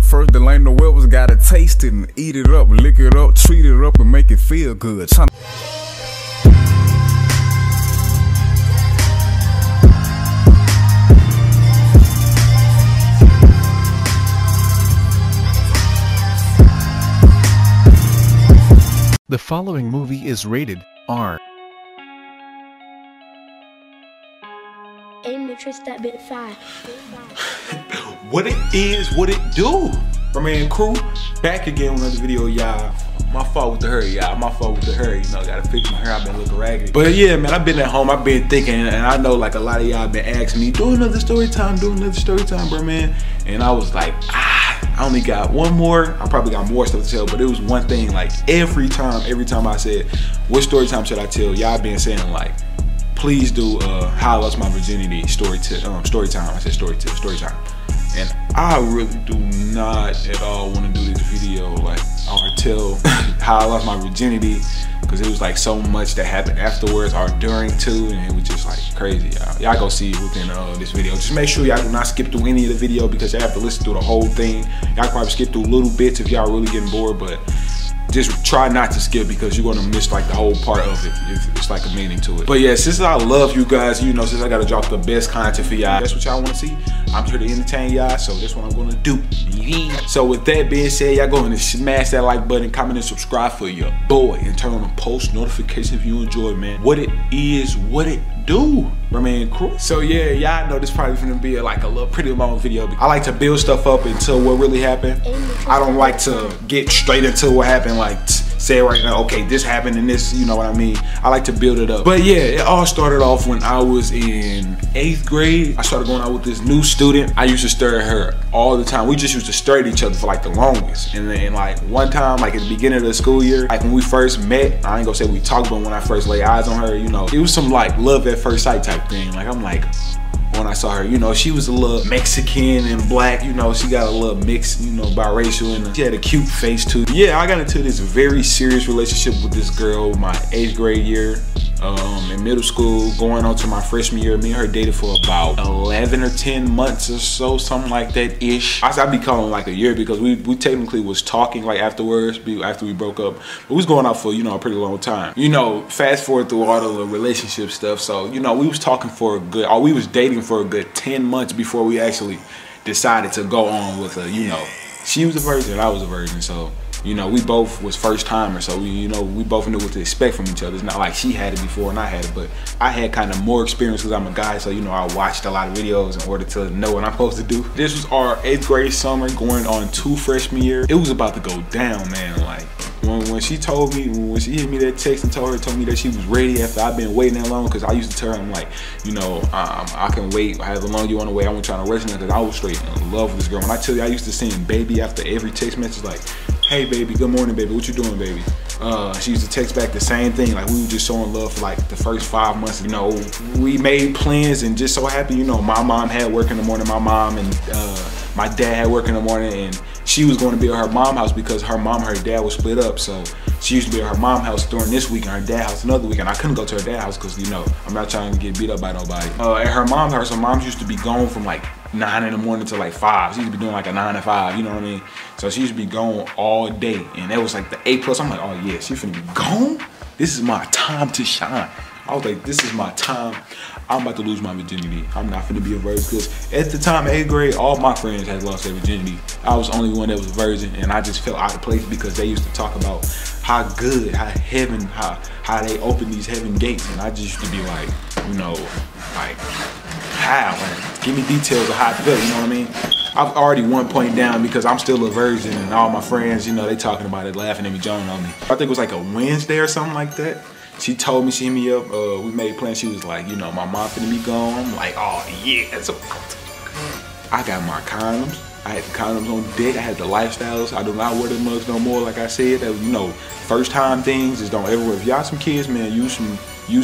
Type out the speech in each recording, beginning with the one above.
First, the ain't no was gotta taste it and eat it up, lick it up, treat it up, and make it feel good. The following movie is rated R. Hey, Matrix, that bit 5. What it is, what it do? My man Crew, back again with another video, y'all. My fault with the hair, y'all. My fault with the hair. You know, gotta fix my hair. I've been looking raggedy. But yeah, man, I've been at home. I've been thinking, and I know like a lot of y'all been asking me, do another story time, bro, man. And I was like, I only got one more. I probably got more stuff to tell, but it was one thing. Like every time I said, what story time should I tell? Y'all been saying like, please do how I lost my virginity story time. I said story time. And I really do not at all want to do this video like or tell how I lost my virginity, because it was like so much that happened afterwards or during too, and it was just like crazy, y'all. Y'all go see it within this video. Just make sure y'all do not skip through any of the video, because y'all have to listen through the whole thing. Y'all can probably skip through little bits if y'all really getting bored, but just try not to skip, because you're gonna miss like the whole part of it. It's like a meaning to it. But yeah, since I love you guys, you know, since I gotta drop the best content for y'all, that's what y'all wanna see. I'm here to entertain y'all, so that's what I'm gonna do. So with that being said, y'all go ahead and smash that like button, comment and subscribe for your boy, and turn on the post notifications if you enjoy, man. What it is, what it do, my man Crew. So yeah, y'all know this probably gonna be like a little pretty long video. I like to build stuff up until what really happened. I don't like to get straight into what happened, like say right now, okay, this happened and this, you know what I mean? I like to build it up. But yeah, it all started off when I was in 8th grade. I started going out with this new student. I used to stare at her all the time. We just used to stare at each other for like the longest. And then like one time, like at the beginning of the school year, like when we first met, I ain't gonna say we talked, but when I first laid eyes on her, you know, it was some like love at first sight type thing. Like I'm like, when I saw her, you know, she was a little Mexican and black, you know, she got a little mix, you know, biracial, and she had a cute face too. Yeah, I got into this very serious relationship with this girl my 8th grade year. In middle school, going on to my freshman year, me and her dated for about 11 or 10 months or so, something like that ish. I'd be calling like a year, because we technically was talking like afterwards, after we broke up. But we was going out for, you know, a pretty long time. You know, fast forward through all the relationship stuff. So, you know, we was talking for a good, or we was dating for a good 10 months before we actually decided to go on with her. You know, she was a virgin, I was a virgin, so you know, we both was first timers, so you know, we both knew what to expect from each other. It's not like she had it before and I had it, but I had kind of more experience because I'm a guy, so you know, I watched a lot of videos in order to know what I'm supposed to do. This was our 8th grade summer going on to freshman year. It was about to go down, man. Like when she told me, when she hit me that text and told me that she was ready after I've been waiting that long, because I used to tell her, I'm like, you know, I can wait however long you want to wait. I wasn't trying to rush nothing, because I was straight in love with this girl. When I tell you, I used to send baby after every text message, like, hey baby, good morning baby, what you doing baby? She used to text back the same thing. Like we were just so in love for like the first 5 months. You know, we made plans and just so happened, you know, my mom had work in the morning, my mom and my dad had work in the morning, and she was going to be at her mom's house because her mom and her dad was split up. So she used to be at her mom's house during this week and her dad's house another week, and I couldn't go to her dad's house because, you know, I'm not trying to get beat up by nobody. At her mom's house, her mom used to be gone from like 9 in the morning to like 5. She used to be doing like a 9 to 5, you know what I mean? So she used to be gone all day, and that was like the 8+. I'm like, oh yeah, she finna be gone? This is my time to shine. I was like, this is my time. I'm about to lose my virginity. I'm not finna be a virgin, because at the time, 8th grade, all my friends had lost their virginity. I was the only one that was a virgin, and I just felt out of place because they used to talk about how good, how heaven, how they open these heaven gates, and I just used to be like, you know, like, how? Like, give me details of how I felt, you know what I mean? I've already 1 point down because I'm still a virgin, and all my friends, you know, they talking about it, laughing at me, joning on me. I think it was like a Wednesday or something like that. She told me, she hit me up, we made plans. She was like, you know, my mom finna be gone. I'm like, oh yeah. So I got my condoms. I had the condoms on deck. I had the lifestyles. I do not wear the mugs no more. Like I said, that, you know, first time things just don't ever work. If y'all some kids, man, use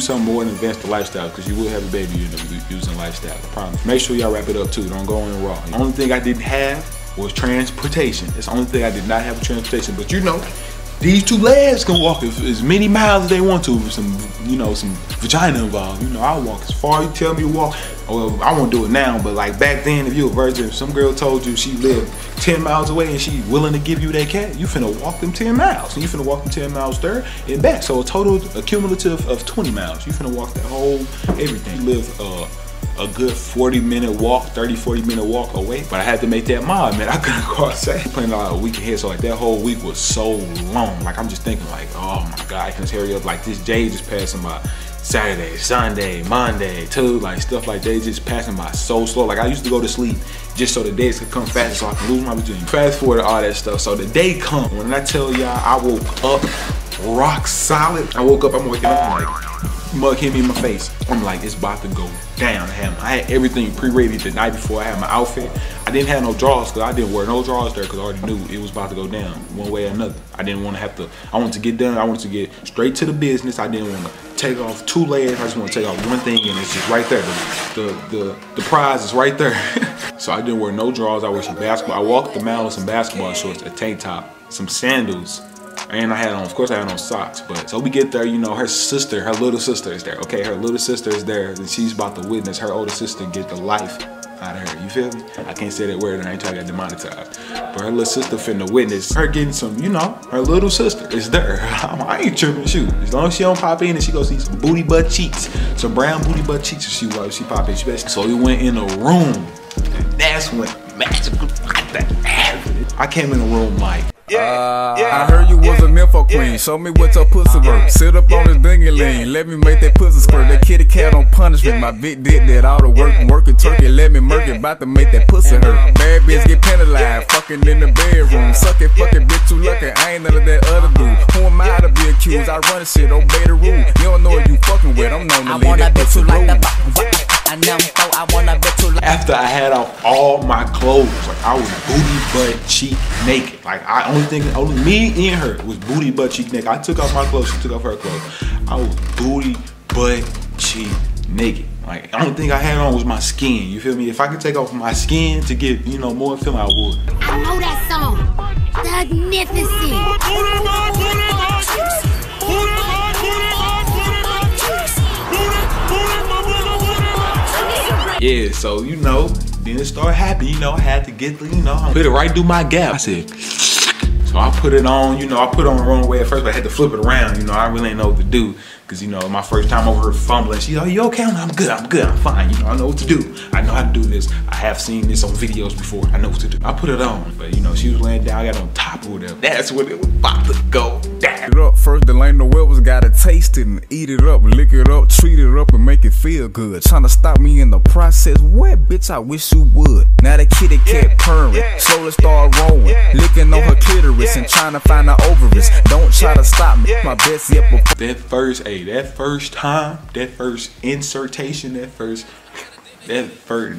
some more and advance the lifestyle, because you will have a baby using lifestyle, I promise. Make sure y'all wrap it up too. Don't go in raw. The only thing I didn't have was transportation. It's the only thing I did not have, transportation. But you know, These two lads can walk as many miles as they want to with some vagina involved. You know, I'll walk as far as you tell me to walk. Well, I won't do it now, but like back then, if you a virgin, if some girl told you she lived 10 miles away and she willing to give you that cat, you finna walk them 10 miles. And you finna walk them 10 miles there and back. So a cumulative of 20 miles. You finna walk that whole everything. You live a good 40-minute walk, 40-minute walk away. But I had to make that mile, man. I couldn't go outside. Playing a week ahead, so like that whole week was so long. Like I'm just thinking like, oh my God, I can hurry up. Like this day just passing by. Saturday, Sunday, Monday, too, like stuff like that just passing by so slow. Like I used to go to sleep just so the days could come faster so I can lose my virginity. Fast forward to all that stuff. So the day come, when I tell y'all I woke up rock solid. I woke up, I'm waking up, I'm like, mug hit me in my face. I'm like, it's about to go down. I had everything pre-ready the night before. I had my outfit. I didn't have no drawers because I didn't wear no drawers there because I already knew it was about to go down one way or another. I didn't want to have to, I wanted to get done. I wanted to get straight to the business. I didn't want to take off 2 layers. I just want to take off one thing and it's just right there. The prize is right there. So I didn't wear no drawers. I wore some basketball. I walked the mile with some basketball shorts, a tank top, some sandals. And I had on, of course I had on socks, but so we get there, you know, her little sister is there, okay? Her little sister is there, and she's about to witness her older sister get the life out of her, you feel me? I can't say that word and I ain't trying to get demonetized. But her little sister finna witness her getting some, you know, her little sister is there. I ain't tripping, shoot. As long as she don't pop in and she go see some booty butt cheeks, some brown booty butt cheeks, she pop in, so we went in a room, and that's when magical like that happened. I came in the room like, I heard you was a nympho queen. Show me what your pussy work. Sit up on this dingy lean. Let me make that pussy squirt. That kitty cat on punishment. My bitch did that all the work. Working turkey. Let me murk it. About to make that pussy hurt. Bad bitch get penalized. Fucking in the bedroom. Suck it, fucking bitch too lucky. I ain't none of that other dude. Who am I to be accused? I run shit. Obey the rule. You don't know what you fucking with. I'm known to leave that pussy roll. After I had off all my clothes, like I was booty butt cheek naked. Like only me and her was booty butt cheek naked. I took off my clothes, she took off her clothes. I was booty butt cheek naked. Like the only thing I had on was my skin. You feel me? If I could take off my skin to get, you know, more film, I would. I know that song. Magnificent. Yeah, so you know, then it started happening, you know, I had to get the, you know, put it right through my gap. I said, so I put it on, you know, I put it on the wrong way at first, but I had to flip it around, you know, I really didn't know what to do. Cause you know, my first time over her fumbling, she's like, you okay? I'm good, I'm fine, you know, I know what to do. I know how to do this. I have seen this on videos before, I know what to do. I put it on, but you know, she was laying down, I got on top or whatever. That's when it was about to go down. It up first, the lane the well was gotta taste it and eat it up, lick it up, treat it up and make it feel good. Trying to stop me in the process, what bitch I wish you would. Now the kitty cat purring, slowly start rolling, licking on her clitoris and trying to find her ovaries. Don't try to stop me, my best yet before. That first time, that first insertion, that first,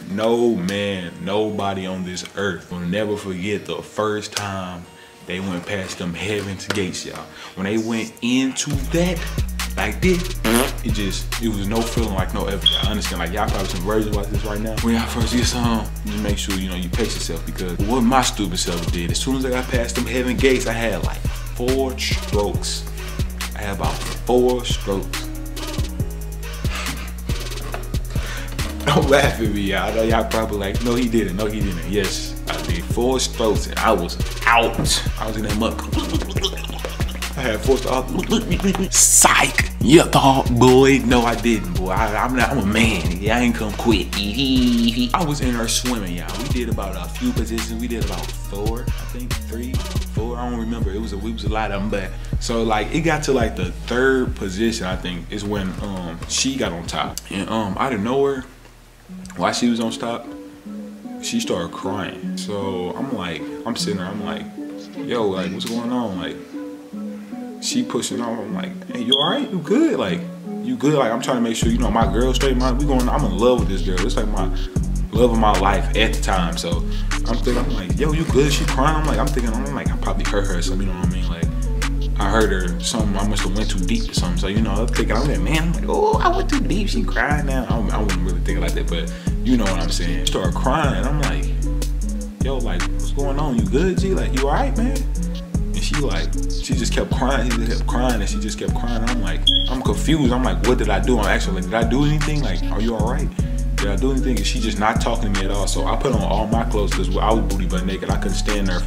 no man, nobody on this earth will never forget the first time they went past them heaven's gates, y'all. When they went into that, like this, it was no feeling like no ever. I understand, like y'all probably some virgins like this right now. When y'all first get some, just make sure, you know, you pace yourself, because what my stupid self did, as soon as I got past them heaven gates, I had like 4 strokes. I had about 4 strokes. Don't laugh at me, y'all. I know y'all probably like, no he didn't, no he didn't. Yes, I did 4 strokes and I was out. I was in that muck. I had 4 strokes. Psych. You thought, boy. No, I didn't, boy. I'm a man. I ain't come quick. I was in there swimming, y'all. We did about a few positions. We did about 4, I think 3, 4. I don't remember. We was a lot of them, but so like it got to like the 3rd position, I think, is when she got on top. And out of nowhere, while she was on top, she started crying. So I'm sitting there, I'm like, yo, like what's going on? Like she pushing on, I'm like, hey, you alright? You good? Like, you good? Like I'm trying to make sure, you know, my girl straight, I'm in love with this girl. It's like my love of my life at the time. So I'm like, yo, you good? She crying. I'm like, I probably hurt her or something, you know what I mean? Like I heard her something, I must have went too deep or something. So, you know, I'm like, man, I'm like, oh, I went too deep. She crying now. I wasn't really thinking like that, but you know what I'm saying. She started crying, and I'm like, yo, like, what's going on? You good, G? Like, you alright, man? And she she just kept crying. She just kept crying and she just kept crying. And I'm like, I'm confused. I'm like, what did I do? I'm actually like, did I do anything? Like, are you all right? Did I do anything? And she just not talking to me at all. So I put on all my clothes because I was booty butt naked. I couldn't stand there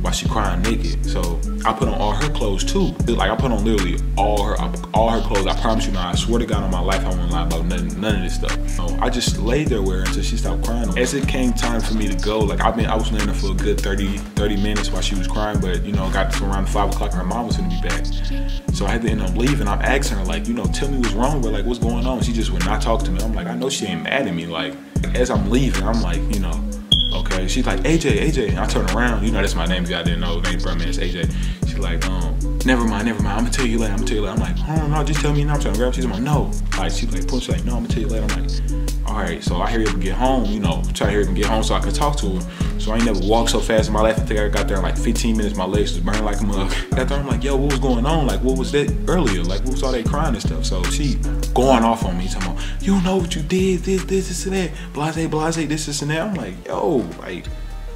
while she crying naked. So I put on all her clothes too. Like I put on literally all her clothes. I promise you now, I swear to God on my life, I won't lie about none of this stuff. So I just laid there with her until she stopped crying. As it came time for me to go, like I was laying there for a good 30 minutes while she was crying, but you know, got to around 5 o'clock and her mom was gonna be back. So I had to end up leaving. I'm asking her like, you know, tell me what's wrong with her, like what's going on? She just would not talk to me. I'm like, I know she ain't mad at me. Like as I'm leaving, I'm like, you know, okay. She's like, AJ. And I turn around, you know, that's my name. I didn't know the name from me. It's AJ. She's like, never mind. I'm gonna tell you later. I'm like, oh no, just tell me now. I'm trying to grab. She's like, no. Like she's like, push. Like, no, I'm gonna tell you later. I'm like, all right. So I hurry up and get home. You know, try to hurry up and get home so I could talk to her. So I ain't never walked so fast in my life. I think I got there in like 15 minutes. My legs was burning like a mug. Got there, I'm like, yo, what was going on? Like, what was that earlier? Like, what was all that crying and stuff? So she going off on me, talking about, you know what you did, this, and that, blase, this, and that. I'm like, yo, like,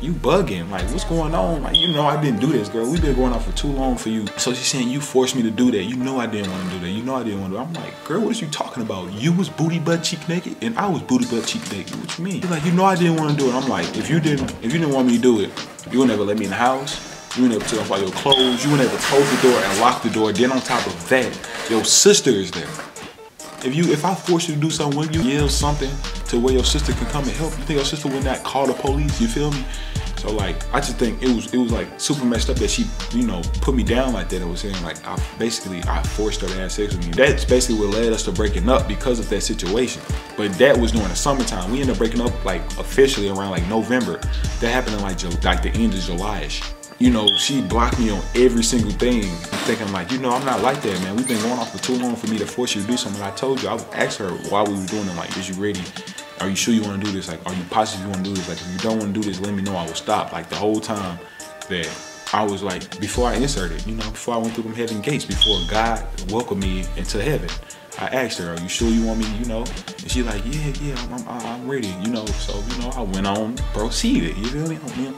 you bugging. Like, what's going on? Like, you know I didn't do this, girl. We've been going on for too long for you. So she's saying, you forced me to do that. You know I didn't want to do that. You know I didn't want to do that. I'm like, girl, what is you talking about? You was booty butt cheek naked and I was booty butt cheek naked. What you mean? She's like, you know I didn't want to do it. I'm like, if you didn't want me to do it, you would never let me in the house. You would never take off all your clothes. You would never close the door and lock the door. Then on top of that, your sister is there. If I force you to do something, when you yell something to where your sister can come and help, you think your sister would not call the police? You feel me? So like, I just think it was like super messed up that she, you know, put me down like that. It was saying like, I forced her to have sex with me. That's basically what led us to breaking up because of that situation. But that was during the summertime. We ended up breaking up like officially around like November. That happened in like the end of July-ish. You know, she blocked me on every single thing. I'm thinking like, you know, I'm not like that, man. We've been going on for too long for me to force you to do something. I told you, I would ask her while we were doing it, like, is you ready? Are you sure you want to do this? Like, are you positive you want to do this? Like, if you don't want to do this, let me know. I will stop. Like, the whole time that I was like, before I inserted, you know, before I went through them heaven gates, before God welcomed me into heaven, I asked her, are you sure you want me, you know? And she's like, yeah, I'm ready, you know? So, you know, I went on, proceeded, you feel me?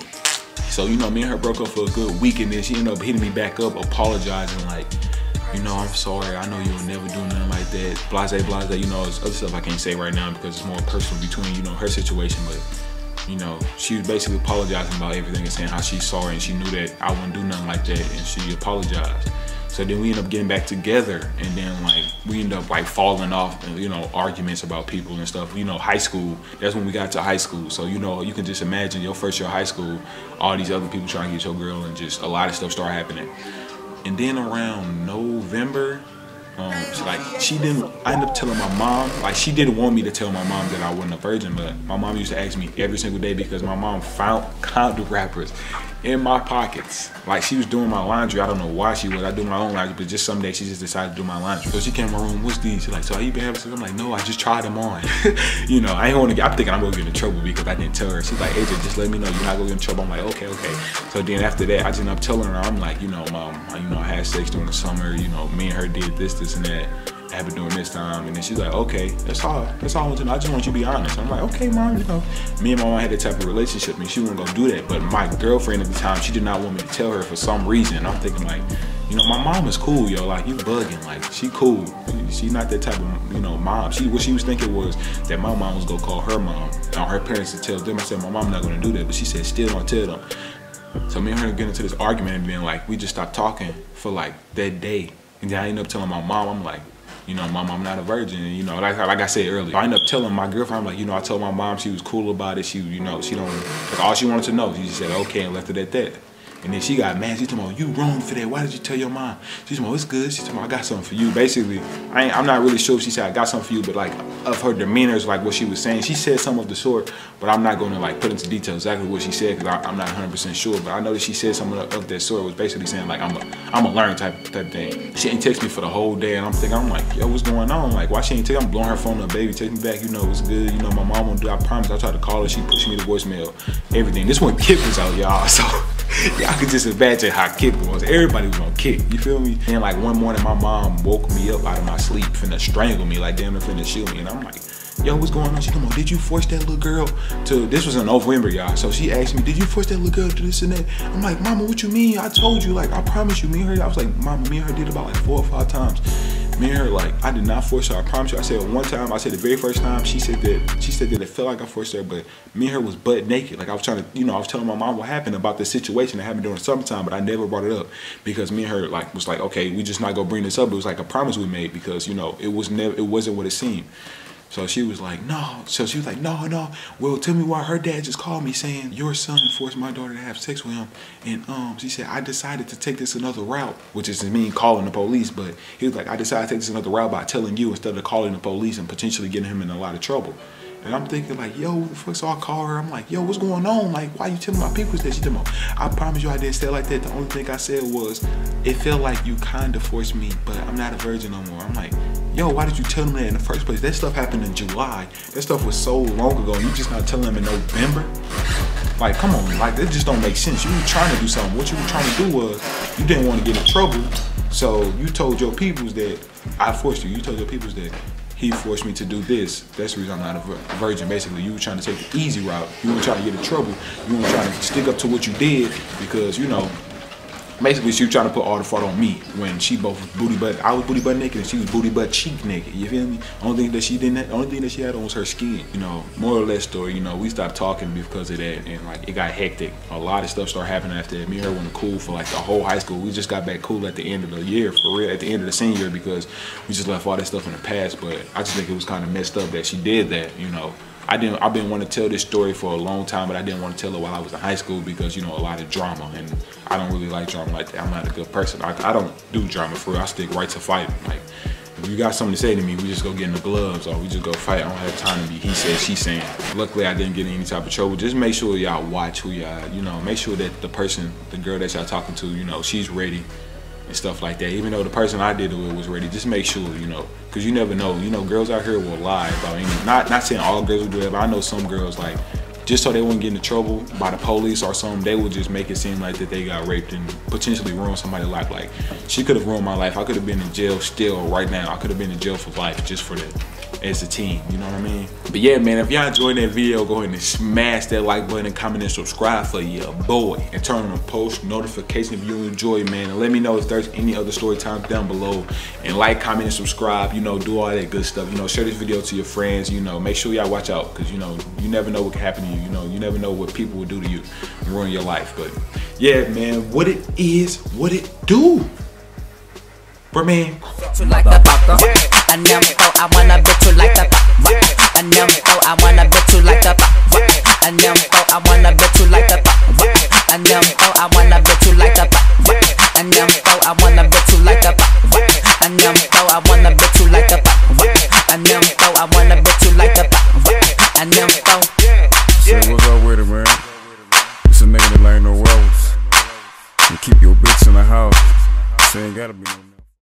So, you know, me and her broke up for a good week, and then she ended up hitting me back up, apologizing, like, you know, I'm sorry, I know you would never do nothing like that, blase, you know, there's other stuff I can't say right now because it's more personal between, you know, her situation, but, you know, she was basically apologizing about everything and saying how she's sorry and she knew that I wouldn't do nothing like that, and she apologized. So then we ended up getting back together, and then like we ended up like falling off, and, you know, arguments about people and stuff. You know, high school, that's when we got to high school. So, you know, you can just imagine your first year of high school, all these other people trying to get your girl, and just a lot of stuff started happening. And then around November, she didn't, I ended up telling my mom, like she didn't want me to tell my mom that I wasn't a virgin, but my mom used to ask me every single day because my mom found condom wrappers in my pockets. Like she was doing my laundry. I don't know why she was. I do my own laundry, but just some day she just decided to do my laundry. So she came in my room, what's these? She's like, so how you been having sex? I'm like, no, I just tried them on. You know, I ain't want to get, I'm thinking I'm gonna get in trouble because I didn't tell her. She's like, AJ, just let me know you're not gonna get in trouble. I'm like, okay. So then after that, I just ended up telling her, I'm like, you know, mom, you know, I had sex during the summer, you know, me and her did this and that. I have been doing this time, and then she's like, okay, that's all I want to know. I just want you to be honest. I'm like, okay, mom, you know. Me and my mom had that type of relationship, and she wasn't gonna do that. But my girlfriend at the time, she did not want me to tell her for some reason. I'm thinking like, you know, my mom is cool, yo. Like, you bugging. Like, she cool. She not that type of, you know, mom. What she was thinking was that my mom was gonna call her mom, or her parents to tell them. I said, my mom not gonna do that, but she said, still don't tell them. So me and her get into this argument and being like, we just stopped talking for like that day. And then I ended up telling my mom, I'm like, you know, mom, I'm not a virgin, and, you know, like I said earlier. I ended up telling my girlfriend, I'm like, you know, I told my mom she was cool about it. She, you know, she don't, like, all she wanted to know, she just said, okay, and left it at that. And then she got mad. She told me, you wrong for that. Why did you tell your mom? She told me, it's good. She told me, I got something for you. Basically, I'm not really sure if she said I got something for you, but like of her demeanor is like what she was saying. She said something of the sort, but I'm not going to like put into detail exactly what she said because I'm not 100% sure. But I know that she said something of that sort. It was basically saying like I'm a learn type thing. She ain't text me for the whole day, and I'm like, yo, what's going on? Like, why she ain't text? I'm blowing her phone up, baby. Text me back. You know it's good. You know my mom won't do. I promise. I tried to call her. She pushed me to voicemail. Everything. This one Kip was out, y'all. So. Y'all could just imagine how Kip was. Everybody was on Kip, you feel me? And like one morning my mom woke me up out of my sleep, finna strangle me, like damn near finna shoot me. And I'm like, yo, what's going on? She come on, did you force that little girl to, this was in November, y'all. So she asked me, did you force that little girl to this and that? I'm like, mama, what you mean? I told you, like, I promise you, me and her, I was like, mama, me and her did about like 4 or 5 times. Me and her, like, I did not force her, I promise you. I said one time, I said the very first time, she said that it felt like I forced her, but me and her was butt naked. Like, I was trying to, you know, I was telling my mom what happened about this situation that happened during the summertime, but I never brought it up because me and her, like, was like, okay, we just not gonna bring this up. It was like a promise we made because, you know, it wasn't what it seemed. So she was like, no. So she was like, no. Well, tell me why her dad just called me saying your son forced my daughter to have sex with him. And she said, I decided to take this another route, which is me calling the police. But he was like, I decided to take this another route by telling you instead of calling the police and potentially getting him in a lot of trouble. And I'm thinking like, yo, what the fuck? So I call her. I'm like, yo, what's going on? Like, why you telling my people that? She told me, I promise you I didn't say it like that. The only thing I said was, it felt like you kind of forced me, but I'm not a virgin no more. I'm like, yo, why did you tell them that in the first place? That stuff happened in July. That stuff was so long ago. And you just not telling them in November? Like, come on, like, that just don't make sense. You were trying to do something. What you were trying to do was, you didn't want to get in trouble. So you told your peoples that I forced you. You told your peoples that he forced me to do this. That's the reason I'm not a virgin. Basically, you were trying to take the easy route. You weren't trying to get in trouble. You weren't trying to stick up to what you did because, you know, basically she was trying to put all the fault on me when she both was booty butt. I was booty butt naked and she was booty butt cheek naked. You feel me? Only thing that she had on was her skin. You know, more or less story. You know, we stopped talking because of that, and like it got hectic. A lot of stuff started happening after that. Me and her weren't cool for like the whole high school. We just got back cool at the end of the year, for real, at the end of the senior year, because we just left all that stuff in the past. But I just think it was kind of messed up that she did that. You know. I've been wanting to tell this story for a long time, but I didn't want to tell it while I was in high school because, you know, a lot of drama, and I don't really like drama like that. I'm not a good person. I don't do drama for real. I stick right to fighting. Like, if you got something to say to me, we just go get in the gloves or we just go fight. I don't have time to be he said, she saying. Luckily, I didn't get in any type of trouble. Just make sure y'all watch who y'all, you know, make sure that the girl that y'all talking to, you know, she's ready and stuff like that. Even though the person I did it with was ready, just make sure, you know, because you never know. You know, girls out here will lie about anything. Not saying all girls will do that, but I know some girls, like, just so they wouldn't get into trouble by the police or something, they would just make it seem like that they got raped and potentially ruin somebody's life. Like, she could have ruined my life. I could have been in jail still right now. I could have been in jail for life just for that. As a team, you know what I mean? But yeah, man, if y'all enjoyed that video, go ahead and smash that like button and comment and subscribe for your boy. And turn on the post notification if you enjoy, man. And let me know if there's any other story times down below. And like, comment, and subscribe, you know, do all that good stuff. You know, share this video to your friends, you know, make sure y'all watch out, because, you know, you never know what can happen to you. You know, you never know what people will do to you and ruin your life. But yeah, man, what it is, what it do. Bro, man. Like the bucker. I never thought I wanna bitch you like the bucker. I never thought I wanna bitch you like the bucker. I never thought I wanna bitch you like the bucker. I never thought I wanna bitch you like the bucker. I never thought I wanna bitch you like the bucker. I never thought I wanna bitch you like the bucker. I never thought I wanna bitch you like the bucker. I never thought. Say what's up with it, man? It's a nigga that ain't no rules. You keep your bitch in the house. She ain't gotta be no